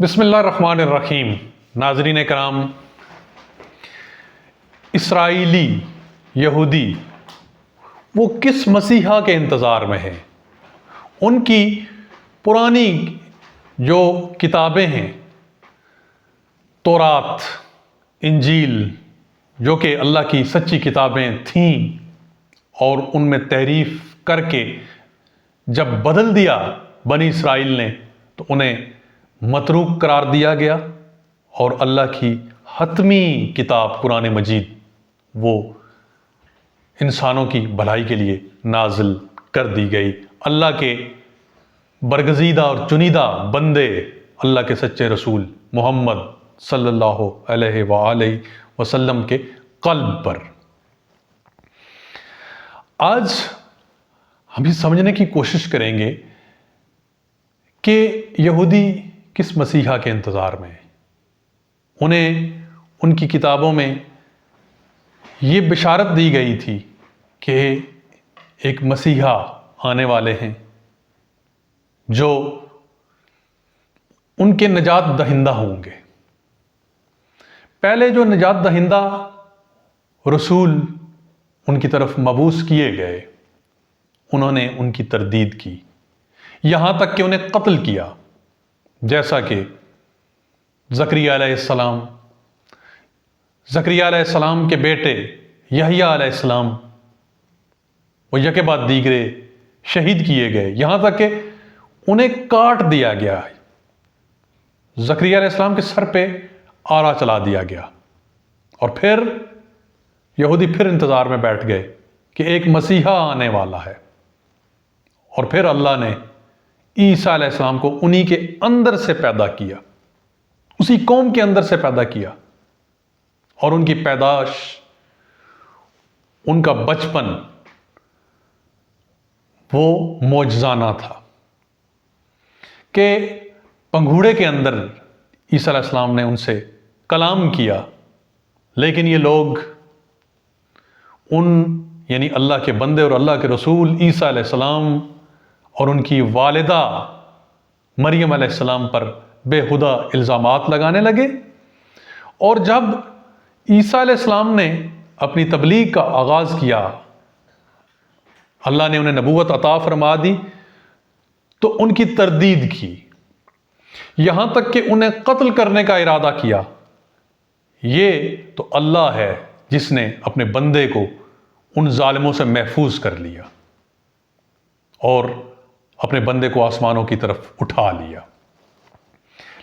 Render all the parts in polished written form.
بسم اللہ الرحمن الرحیم۔ ناظرین کرام، اسرائیلی یہودی وہ کس مسیحا کے انتظار میں ہیں؟ ان کی پرانی جو کتابیں ہیں، تورات، انجیل، جو کہ اللہ کی سچی کتابیں تھیں، اور ان میں تحریف کر کے جب بدل دیا بنی اسرائیل نے تو انہیں متروک قرار دیا گیا، اور اللہ کی حتمی کتاب قرآن مجید وہ انسانوں کی بھلائی کے لیے نازل کر دی گئی۔ اللہ کے برگزیدہ اور چنیدہ بندے، اللہ کے سچے رسول محمد صلی اللہ علیہ وآلہ وسلم کے قلب پر۔ آج ہم یہ سمجھنے کی کوشش کریں گے کہ یہودی کس مسیحا کے انتظار میں ہیں۔ انہیں ان کی کتابوں میں یہ بشارت دی گئی تھی کہ ایک مسیحا آنے والے ہیں جو ان کے نجات دہندہ ہوں گے۔ پہلے جو نجات دہندہ رسول ان کی طرف مبعوث کیے گئے، انہوں نے ان کی تردید کی، یہاں تک کہ انہیں قتل کیا، جیسا کہ زکریا علیہ السلام، زکریا علیہ السلام کے بیٹے یحییٰ علیہ السلام، وہ یکے بعد دیگرے شہید کیے گئے، یہاں تک کہ انہیں کاٹ دیا گیا۔ زکریا علیہ السلام کے سر پہ آرا چلا دیا گیا، اور پھر یہودی پھر انتظار میں بیٹھ گئے کہ ایک مسیحا آنے والا ہے، اور پھر اللہ نے عیسیٰ علیہ السلام کو انہی کے اندر سے پیدا کیا، اسی قوم کے اندر سے پیدا کیا، اور ان کی پیدائش، ان کا بچپن وہ معجزانہ تھا کہ پنگھوڑے کے اندر عیسیٰ علیہ السلام نے ان سے کلام کیا، لیکن یہ لوگ یعنی اللہ کے بندے اور اللہ کے رسول عیسیٰ علیہ السلام اور ان کی والدہ مریم علیہ السلام پر بے ہدہ الزامات لگانے لگے۔ اور جب عیسیٰ علیہ السلام نے اپنی تبلیغ کا آغاز کیا، اللہ نے انہیں نبوت عطا فرما دی، تو ان کی تردید کی، یہاں تک کہ انہیں قتل کرنے کا ارادہ کیا۔ یہ تو اللہ ہے جس نے اپنے بندے کو ان ظالموں سے محفوظ کر لیا اور اپنے بندے کو آسمانوں کی طرف اٹھا لیا۔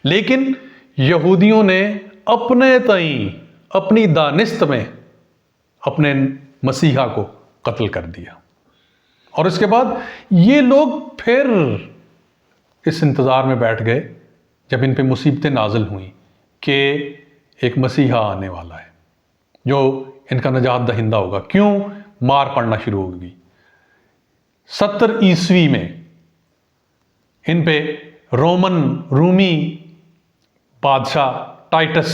لیکن یہودیوں نے اپنے تئیں، اپنی دانست میں اپنے مسیحا کو قتل کر دیا، اور اس کے بعد یہ لوگ پھر اس انتظار میں بیٹھ گئے جب ان پہ مصیبتیں نازل ہوئیں کہ ایک مسیحا آنے والا ہے جو ان کا نجات دہندہ ہوگا۔ کیوں؟ مار پڑنا شروع ہوگی۔ 70 عیسوی میں ان پہ رومی بادشاہ ٹائٹس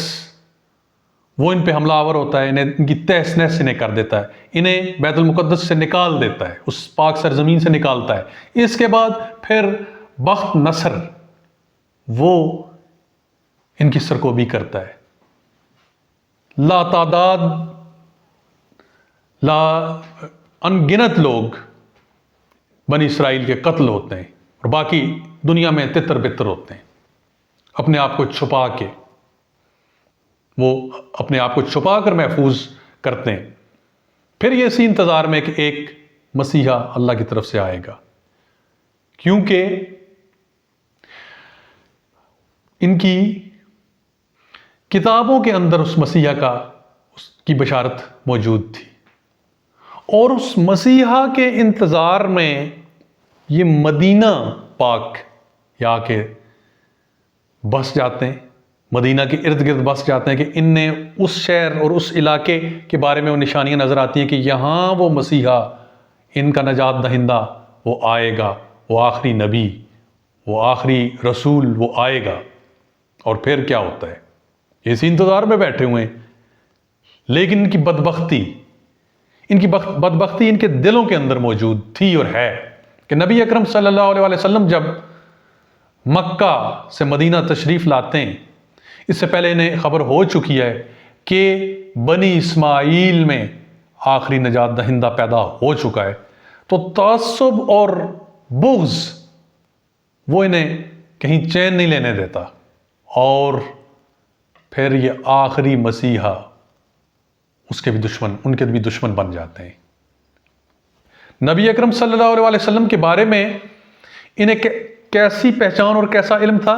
وہ ان پہ حملہ آور ہوتا ہے، ان کی تہس نہس انہیں کر دیتا ہے، انہیں بیت المقدس سے نکال دیتا ہے، اس پاک سرزمین سے نکالتا ہے۔ اس کے بعد پھر بخت نصر وہ ان کی سرکوبی کرتا ہے، انگنت لوگ بنی اسرائیل کے قتل ہوتے ہیں، اور باقی دنیا میں تتر بتر ہوتے ہیں، اپنے آپ کو چھپا کے، وہ اپنے آپ کو چھپا کر محفوظ کرتے ہیں۔ پھر یہ اسی انتظار میں کہ ایک مسیحا اللہ کی طرف سے آئے گا، کیونکہ ان کی کتابوں کے اندر اس مسیحا کی بشارت موجود تھی، اور اس مسیحا کے انتظار میں یہ مدینہ پاک یا کے بس جاتے ہیں، مدینہ کے ارد گرد بس جاتے ہیں کہ ان نے اس شہر اور اس علاقے کے بارے میں وہ نشانیاں نظر آتی ہیں کہ یہاں وہ مسیحا، ان کا نجات دہندہ وہ آئے گا، وہ آخری نبی، وہ آخری رسول وہ آئے گا۔ اور پھر کیا ہوتا ہے؟ اسی انتظار میں بیٹھے ہوئے ہیں، لیکن ان کی بدبختی ان کے دلوں کے اندر موجود تھی اور ہے کہ نبی اکرم صلی اللہ علیہ وسلم جب مکہ سے مدینہ تشریف لاتے ہیں، اس سے پہلے انہیں خبر ہو چکی ہے کہ بنی اسماعیل میں آخری نجات دہندہ پیدا ہو چکا ہے، تو تعصب اور بغض وہ انہیں کہیں چین نہیں لینے دیتا، اور پھر یہ آخری مسیحا اس کے بھی دشمن، ان کے بھی دشمن بن جاتے ہیں۔ نبی اکرم صلی اللہ علیہ وسلم کے بارے میں انہیں کیسی پہچان اور کیسا علم تھا؟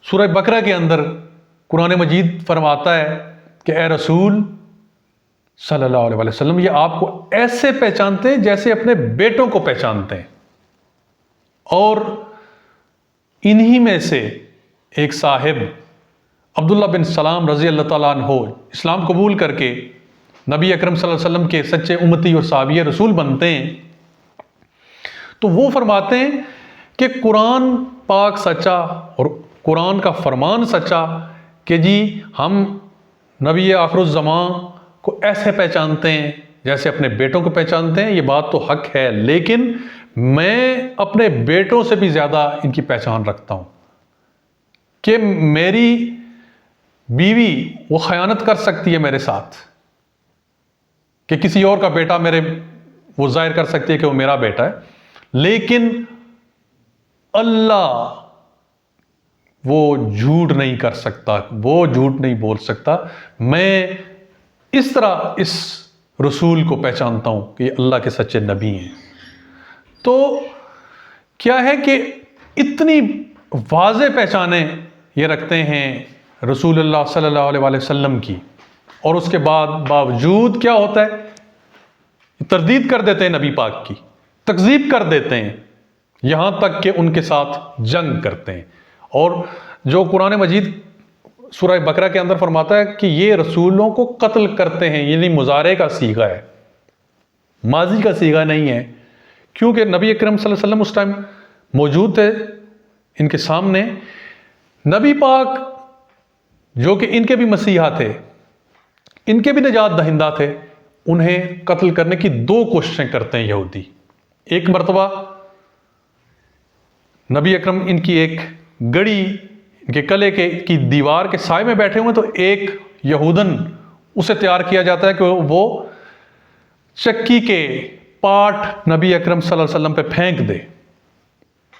سورہ بقرہ کے اندر قرآن مجید فرماتا ہے کہ اے رسول صلی اللہ علیہ وسلم، یہ آپ کو ایسے پہچانتے ہیں جیسے اپنے بیٹوں کو پہچانتے ہیں۔ اور انہی میں سے ایک صاحب عبداللہ بن سلام رضی اللہ تعالیٰ عنہ اسلام قبول کر کے نبی اکرم صلی اللہ علیہ وسلم کے سچے امتی اور صحابی رسول بنتے ہیں، تو وہ فرماتے ہیں کہ قرآن پاک سچا اور قرآن کا فرمان سچا کہ جی ہم نبی آخر الزمان کو ایسے پہچانتے ہیں جیسے اپنے بیٹوں کو پہچانتے ہیں، یہ بات تو حق ہے، لیکن میں اپنے بیٹوں سے بھی زیادہ ان کی پہچان رکھتا ہوں کہ میری بیوی وہ خیانت کر سکتی ہے میرے ساتھ، کہ کسی اور کا بیٹا وہ ظاہر کر سکتی ہے کہ وہ میرا بیٹا ہے، لیکن اللہ وہ جھوٹ نہیں کر سکتا، وہ جھوٹ نہیں بول سکتا۔ میں اس طرح اس رسول کو پہچانتا ہوں کہ یہ اللہ کے سچے نبی ہیں۔ تو کیا ہے کہ اتنی واضح پہچانیں یہ رکھتے ہیں رسول اللہ صلی اللہ علیہ وسلم کی، اور اس کے بعد باوجود کیا ہوتا ہے؟ تردید کر دیتے ہیں نبی پاک کی، تکذیب کر دیتے ہیں، یہاں تک کہ ان کے ساتھ جنگ کرتے ہیں۔ اور جو قرآن مجید سورہ بقرہ کے اندر فرماتا ہے کہ یہ رسولوں کو قتل کرتے ہیں، یعنی مضارع کا صیغہ ہے، ماضی کا صیغہ نہیں ہے، کیونکہ نبی اکرم صلی اللہ علیہ وسلم اس ٹائم موجود تھے ان کے سامنے۔ نبی پاک جو کہ ان کے بھی مسیحا تھے، ان کے بھی نجات دہندہ تھے، انہیں قتل کرنے کی 2 کوششیں کرتے ہیں یہودی۔ ایک مرتبہ نبی اکرم ان کی ایک گڑی ان کے قلعے کی دیوار کے سائے میں بیٹھے ہوئے، تو ایک یہودن اسے تیار کیا جاتا ہے کہ وہ چکی کے پاٹ نبی اکرم صلی اللہ علیہ وسلم پہ پھینک دے،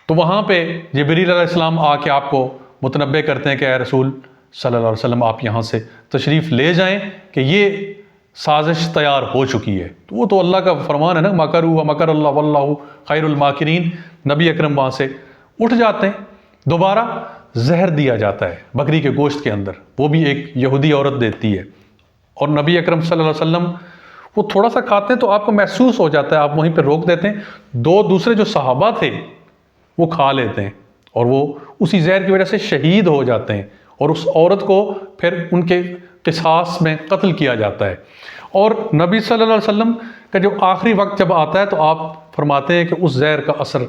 تو وہاں پہ جبریل علیہ السلام آ کے آپ کو متنبہ کرتے ہیں کہ اے رسول صلی اللہ علیہ وسلم آپ یہاں سے تشریف لے جائیں کہ یہ سازش تیار ہو چکی ہے۔ تو وہ تو اللہ کا فرمان ہے نا، مکروا مکر اللہ واللہ خیر الماکرین۔ نبی اکرم وہاں سے اٹھ جاتے ہیں، دوبارہ زہر دیا جاتا ہے بکری کے گوشت کے اندر، وہ بھی ایک یہودی عورت دیتی ہے، اور نبی اکرم صلی اللہ علیہ وسلم وہ تھوڑا سا کھاتے ہیں تو آپ کو محسوس ہو جاتا ہے، آپ وہیں پہ روک دیتے ہیں، 2 دوسرے جو صحابہ تھے وہ کھا لیتے ہیں، اور وہ اسی زہر کی وجہ سے شہید ہو جاتے ہیں، اور اس عورت کو پھر ان کے قصاص میں قتل کیا جاتا ہے۔ اور نبی صلی اللہ علیہ وسلم کا جو آخری وقت جب آتا ہے تو آپ فرماتے ہیں کہ اس زہر کا اثر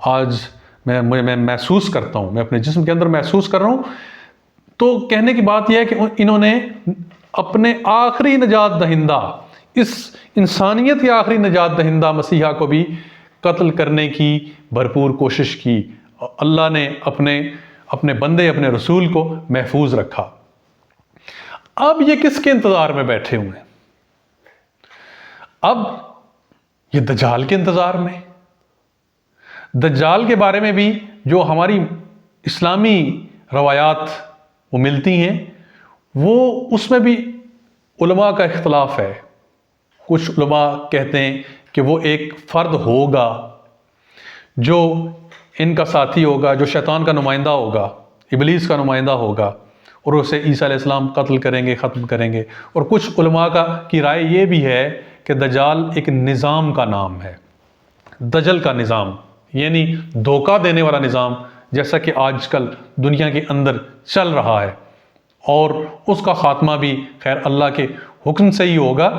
آج میں محسوس کرتا ہوں، میں اپنے جسم کے اندر محسوس کر رہا ہوں۔ تو کہنے کی بات یہ ہے کہ انہوں نے اپنے آخری نجات دہندہ، اس انسانیت کے آخری نجات دہندہ مسیحا کو بھی قتل کرنے کی بھرپور کوشش کی۔ اللہ نے اپنے بندے، اپنے رسول کو محفوظ رکھا۔ اب یہ کس کے انتظار میں بیٹھے ہوئے ہیں؟ اب یہ دجال کے انتظار میں۔ دجال کے بارے میں بھی جو ہماری اسلامی روایات وہ ملتی ہیں، وہ اس میں بھی علماء کا اختلاف ہے۔ کچھ علماء کہتے ہیں کہ وہ ایک فرد ہوگا جو ان کا ساتھی ہوگا، جو شیطان کا نمائندہ ہوگا، ابلیس کا نمائندہ ہوگا، اور اسے عیسیٰ علیہ السلام قتل کریں گے، ختم کریں گے۔ اور کچھ علماء کی رائے یہ بھی ہے کہ دجال ایک نظام کا نام ہے، دجل کا نظام، یعنی دھوکہ دینے والا نظام، جیسا کہ آج کل دنیا کے اندر چل رہا ہے، اور اس کا خاتمہ بھی خیر اللہ کے حکم سے ہی ہوگا۔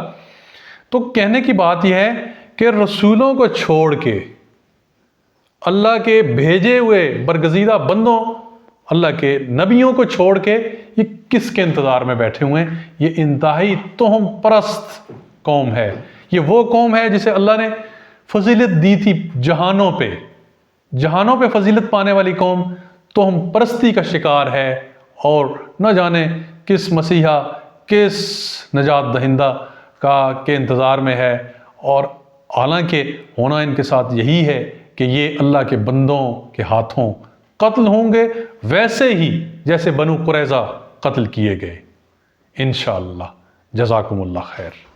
تو کہنے کی بات یہ ہے کہ رسولوں کو چھوڑ کے، اللہ کے بھیجے ہوئے برگزیدہ بندوں، اللہ کے نبیوں کو چھوڑ کے یہ کس کے انتظار میں بیٹھے ہوئے ہیں؟ یہ انتہائی توہم پرست قوم ہے۔ یہ وہ قوم ہے جسے اللہ نے فضیلت دی تھی جہانوں پہ فضیلت پانے والی قوم، تو ہم پرستی کا شکار ہے اور نہ جانے کس مسیحا کس نجات دہندہ کے انتظار میں ہے، اور حالانکہ ہونا ان کے ساتھ یہی ہے کہ یہ اللہ کے بندوں کے ہاتھوں قتل ہوں گے، ویسے ہی جیسے بنو قریظہ قتل کیے گئے۔ انشاءاللہ۔ جزاکم اللہ خیر۔